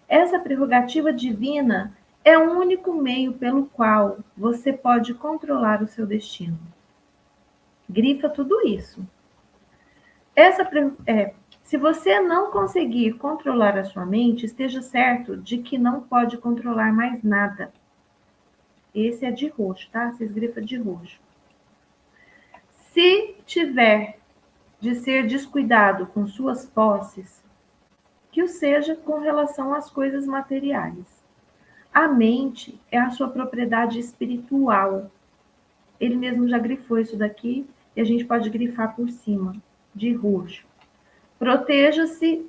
Essa prerrogativa divina é o único meio pelo qual você pode controlar o seu destino. Grifa tudo isso. Se você não conseguir controlar a sua mente, esteja certo de que não pode controlar mais nada. Esse é de roxo, tá? Vocês grifam de roxo. Se tiver de ser descuidado com suas posses, que o seja com relação às coisas materiais. A mente é a sua propriedade espiritual. Ele mesmo já grifou isso daqui e a gente pode grifar por cima, de roxo. Proteja-se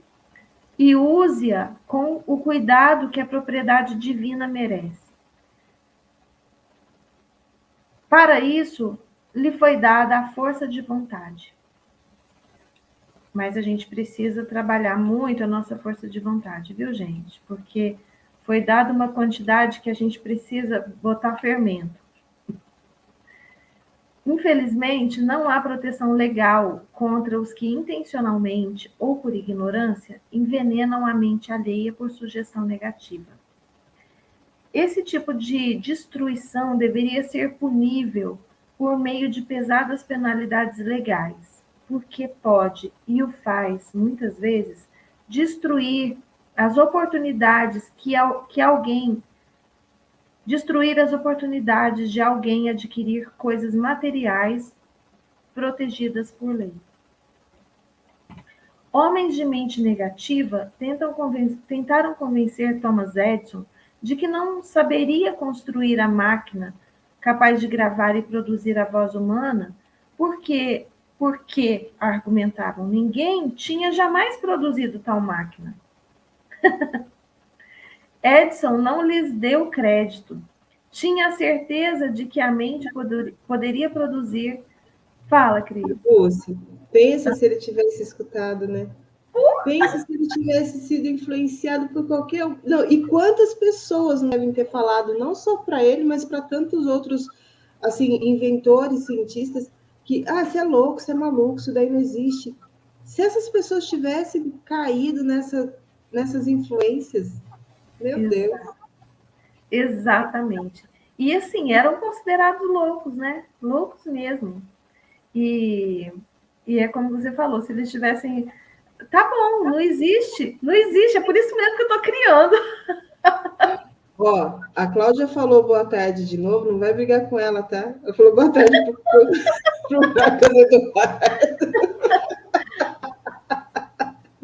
e use-a com o cuidado que a propriedade divina merece. Para isso, lhe foi dada a força de vontade. Mas a gente precisa trabalhar muito a nossa força de vontade, viu, gente? Porque foi dada uma quantidade que a gente precisa botar fermento. Infelizmente, não há proteção legal contra os que intencionalmente ou por ignorância envenenam a mente alheia por sugestão negativa. Esse tipo de destruição deveria ser punível por meio de pesadas penalidades legais, porque pode, e o faz muitas vezes, destruir as oportunidades de alguém adquirir coisas materiais protegidas por lei. Homens de mente negativa tentaram convencer Thomas Edison de que não saberia construir a máquina capaz de gravar e produzir a voz humana, porque, argumentavam, ninguém tinha jamais produzido tal máquina. Edison não lhes deu crédito. Tinha a certeza de que a mente poderia produzir. Fala, Cris. Lúcia, pensa se ele tivesse escutado, né? Pensa se ele tivesse sido influenciado por qualquer um. Não, e quantas pessoas não devem ter falado, não só para ele, mas para tantos outros assim, inventores, cientistas, que, você é louco, você é maluco, isso daí não existe. Se essas pessoas tivessem caído nessas influências, meu Deus. Exatamente. E assim, eram considerados loucos, né? Loucos mesmo. E é como você falou, se eles tivessem. Tá bom, não existe, é por isso mesmo que eu tô criando. Ó, a Cláudia falou boa tarde de novo, não vai brigar com ela, tá? Ela falou boa tarde pro Marcos Eduardo.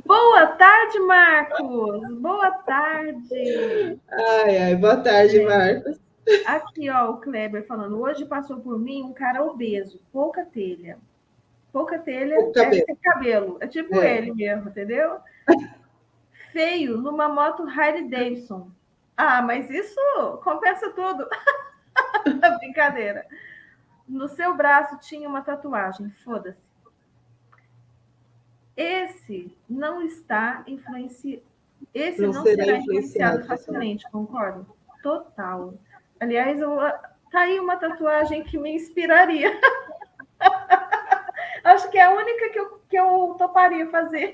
Boa tarde, Marcos! Boa tarde! Ai, boa tarde, Marcos. Aqui, ó, o Kleber falando, hoje passou por mim um cara obeso, pouca telha. Pouca telha é sem cabelo. É tipo ele mesmo, entendeu? Feio, numa moto Harley Davidson. Mas isso compensa tudo. Brincadeira. No seu braço tinha uma tatuagem. Foda-se. Esse não está influenciado. Esse não será influenciado facilmente, concordo? Total. Aliás, tá aí uma tatuagem que me inspiraria. Acho que é a única que eu toparia fazer.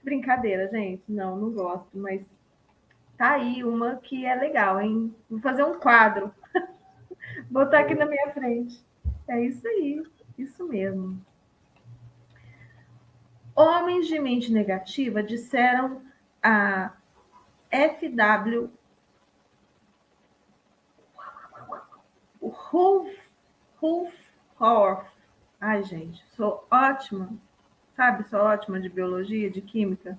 Brincadeira, gente. Não gosto, mas tá aí uma que é legal, hein? Vou fazer um quadro. Botar aqui na minha frente. É isso aí. Isso mesmo. Homens de mente negativa disseram a F.W. Ruffhoff. Ai, gente, sou ótima. Sabe, sou ótima de biologia, de química.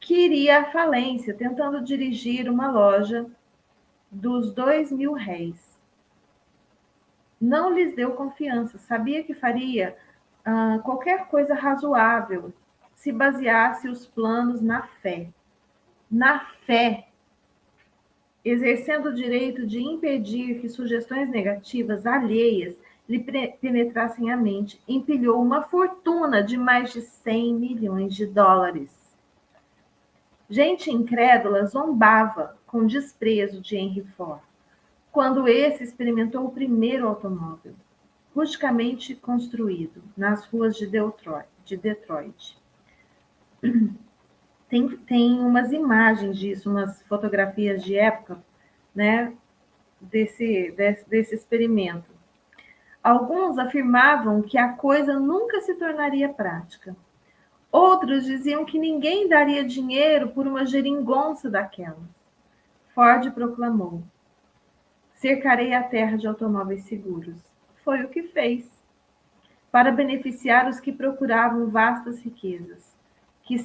Que iria à falência tentando dirigir uma loja dos 2.000 réis. Não lhes deu confiança, sabia que faria qualquer coisa razoável se baseasse os planos na fé. Na fé, exercendo o direito de impedir que sugestões negativas alheias lhe penetrassem a mente, empilhou uma fortuna de mais de 100 milhões de dólares. Gente incrédula zombava com desprezo de Henry Ford, quando esse experimentou o primeiro automóvel, rusticamente construído nas ruas de Detroit. Tem umas imagens disso, umas fotografias de época, né, desse experimento. Alguns afirmavam que a coisa nunca se tornaria prática. Outros diziam que ninguém daria dinheiro por uma geringonça daquela. Ford proclamou: cercarei a terra de automóveis seguros. Foi o que fez, para beneficiar os que procuravam vastas riquezas. Que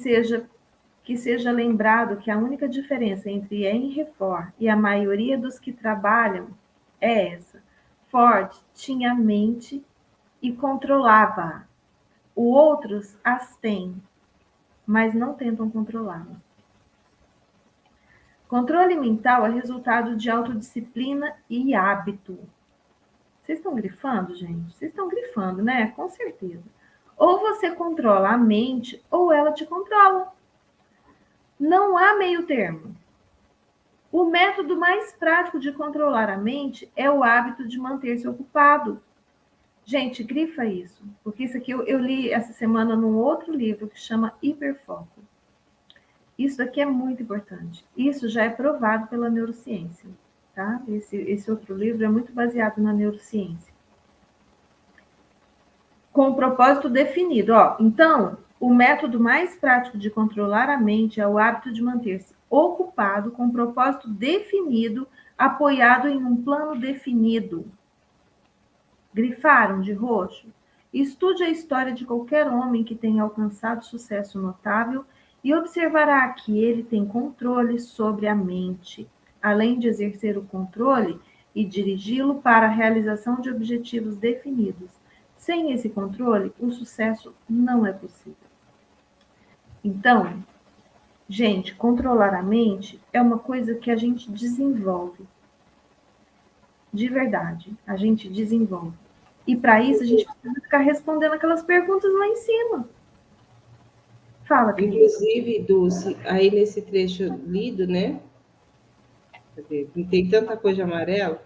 seja lembrado que a única diferença entre Henry Ford e a maioria dos que trabalham é essa: Ford tinha mente e controlava-a. Os outros as têm, mas não tentam controlá-la. Controle mental é resultado de autodisciplina e hábito. Vocês estão grifando, gente? Vocês estão grifando, né? Com certeza. Ou você controla a mente, ou ela te controla. Não há meio termo. O método mais prático de controlar a mente é o hábito de manter-se ocupado. Gente, grifa isso, porque isso aqui eu li essa semana num outro livro que chama Hiperfoco. Isso daqui é muito importante. Isso já é provado pela neurociência, tá? Esse outro livro é muito baseado na neurociência. Com um propósito definido. Então, o método mais prático de controlar a mente é o hábito de manter-se ocupado com um propósito definido, apoiado em um plano definido. Grifaram de roxo? Estude a história de qualquer homem que tenha alcançado sucesso notável e observará que ele tem controle sobre a mente, além de exercer o controle e dirigi-lo para a realização de objetivos definidos. Sem esse controle, o sucesso não é possível. Então, gente, controlar a mente é uma coisa que a gente desenvolve. De verdade, a gente desenvolve. E para isso, a gente precisa ficar respondendo aquelas perguntas lá em cima. Fala, querida. Inclusive, Dulce, aí nesse trecho lido, né? Tem tanta coisa de amarelo.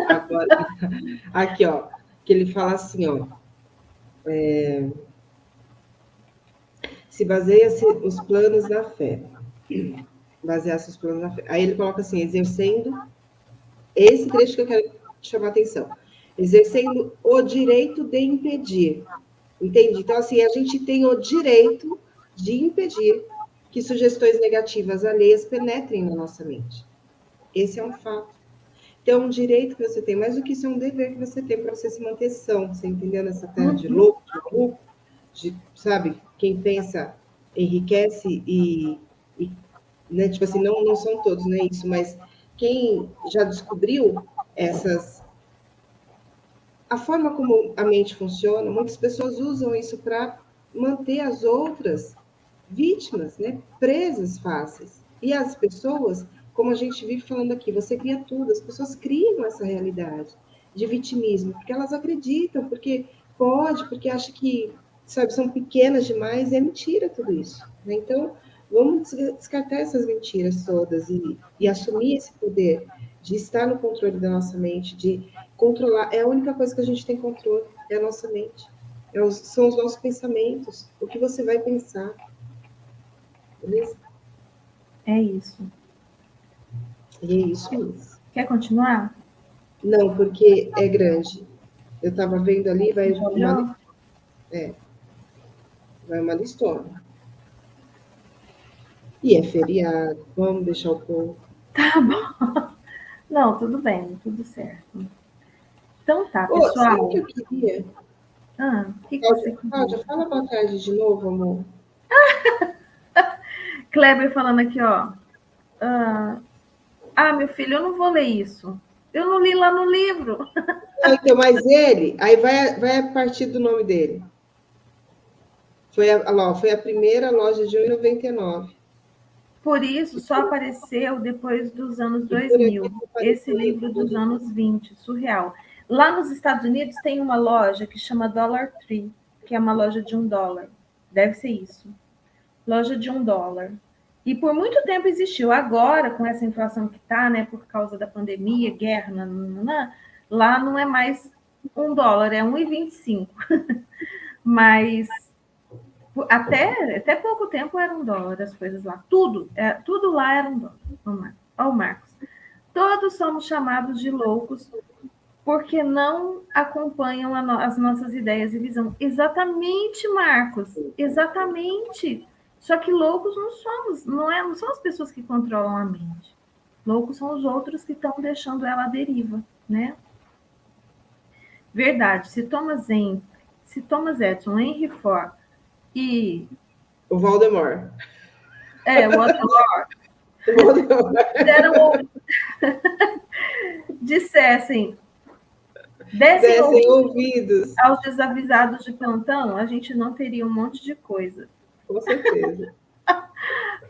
Agora, aqui, ó, que ele fala assim, ó. Se baseia-se os planos na fé. Basear-se os planos na fé. Aí ele coloca assim, exercendo esse trecho que eu quero chamar a atenção. Exercendo o direito de impedir. Entende? Então, assim, a gente tem o direito de impedir que sugestões negativas alheias penetrem na nossa mente. Esse é um fato. Então, é um direito que você tem, mais do que isso, é um dever que você tem para você se manter são. Você entendeu? Nessa terra de louco, sabe? Quem pensa enriquece né? Tipo assim, não são todos, não é isso, mas quem já descobriu a forma como a mente funciona, muitas pessoas usam isso para manter as outras vítimas, né, presas fáceis. E as pessoas, como a gente vive falando aqui, você cria tudo, as pessoas criam essa realidade de vitimismo, porque elas acreditam, porque pode, porque acham que, sabe, são pequenas demais, e é mentira tudo isso. Né? Então, vamos descartar essas mentiras todas e assumir esse poder de estar no controle da nossa mente, de controlar. É a única coisa que a gente tem controle, é a nossa mente. São os nossos pensamentos, o que você vai pensar. Beleza? É isso. E é isso mesmo. Quer continuar? Não, porque é grande. Eu estava vendo ali, vai uma listona. E é feriado, vamos deixar o povo. Tá bom. Não, tudo bem, tudo certo. Então tá, Sabe pessoal. o que eu queria? O que você queria? Cláudia, fala boa tarde de novo, amor. Kleber falando aqui, ó. Meu filho, eu não vou ler isso. Eu não li lá no livro. Então, mas ele, aí vai a partir do nome dele. Foi a primeira loja de 1,99. Por isso, só apareceu depois dos anos 2000. Esse livro dos anos 20, surreal. Lá nos Estados Unidos tem uma loja que chama Dollar Tree, que é uma loja de $1. Deve ser isso. Loja de $1. E por muito tempo existiu. Agora, com essa inflação que está, né, por causa da pandemia, guerra, lá não é mais $1, é 1,25. Mas Até pouco tempo era $1 as coisas lá. Tudo lá era $1. Olha o Marcos. Todos somos chamados de loucos porque não acompanham as nossas ideias e visão. Exatamente, Marcos. Exatamente. Só que loucos não somos, não são as pessoas que controlam a mente. Loucos são os outros que estão deixando ela à deriva, né? Verdade. Se Thomas Edison, Henry Ford e... O Voldemort. O Voldemort. Dessem ouvidos aos desavisados de plantão, a gente não teria um monte de coisa. Com certeza.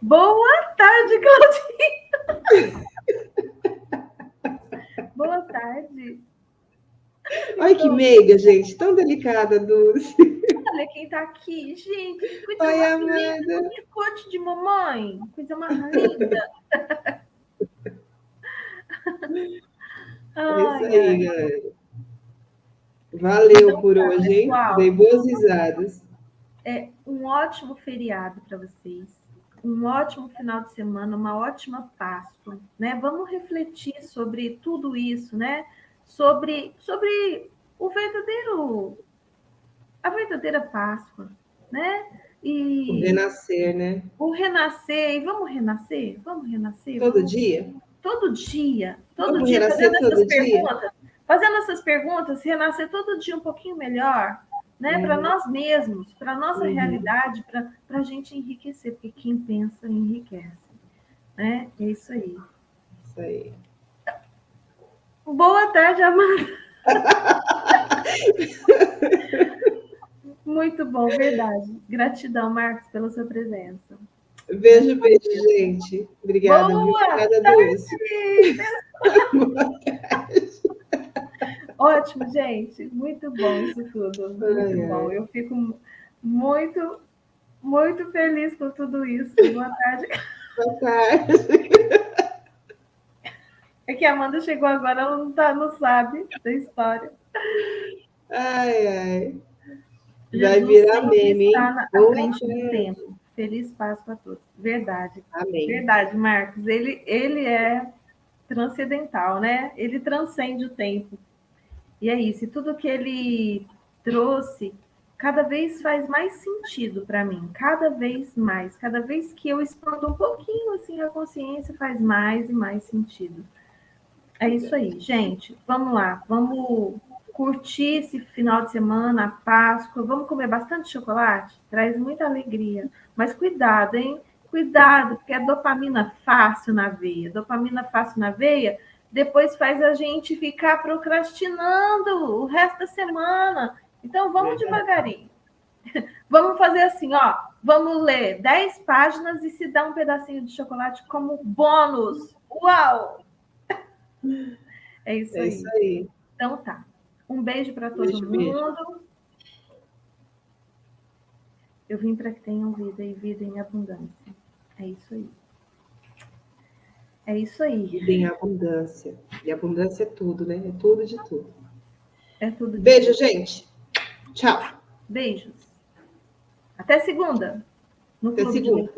Boa tarde, Claudinha. Boa tarde. Ai, que meiga, gente. Tão delicada, Dulce. Olha quem tá aqui, gente. Oi, Amanda. Que cote de mamãe. Coisa mais linda. É isso aí, galera. Valeu por hoje, hein? Dei boas risadas. Um ótimo feriado para vocês. Um ótimo final de semana, uma ótima Páscoa, né? Vamos refletir sobre tudo isso, né? Sobre a verdadeira Páscoa, né? E o renascer, né? O renascer. E vamos renascer? Vamos renascer? Todo dia? Todo dia. Todo dia, fazendo essas perguntas. Fazendo essas perguntas, renascer todo dia um pouquinho melhor, né? Para nós mesmos, para a nossa realidade, para a gente enriquecer, porque quem pensa enriquece. Né? É isso aí. Isso aí. Boa tarde, Amanda. Muito bom, verdade. Gratidão, Marcos, pela sua presença. Beijo, gente. Obrigada. Obrigada, Dulce. Boa tarde. Ótimo, gente. Muito bom isso tudo. Muito bom. Eu fico muito, muito feliz com tudo isso. Boa tarde. Boa tarde. É que a Amanda chegou agora, ela não sabe da história. Ai. Vai virar meme, hein? Está na frente do tempo. Feliz Páscoa a todos. Verdade. Amém. Verdade, Marcos. Ele é transcendental, né? Ele transcende o tempo. E é isso. E tudo que ele trouxe cada vez faz mais sentido para mim. Cada vez mais. Cada vez que eu expando um pouquinho assim a consciência, faz mais e mais sentido. É isso aí, gente. Vamos lá. Vamos curtir esse final de semana, a Páscoa. Vamos comer bastante chocolate? Traz muita alegria. Mas cuidado, hein? Cuidado, porque é dopamina fácil na veia. Dopamina fácil na veia depois faz a gente ficar procrastinando o resto da semana. Então, vamos devagarinho. Vamos fazer assim, ó. Vamos ler 10 páginas e se dar um pedacinho de chocolate como bônus. Uau! É isso aí. Isso aí. Então, tá. Um beijo para todo mundo. Beijo. Eu vim para que tenham vida e vida em abundância. É isso aí. É isso aí. Vida em abundância. E abundância é tudo, né? É tudo de tudo. É tudo de Beijo, tudo. gente. Tchau. Beijos. Até segunda. Até segunda.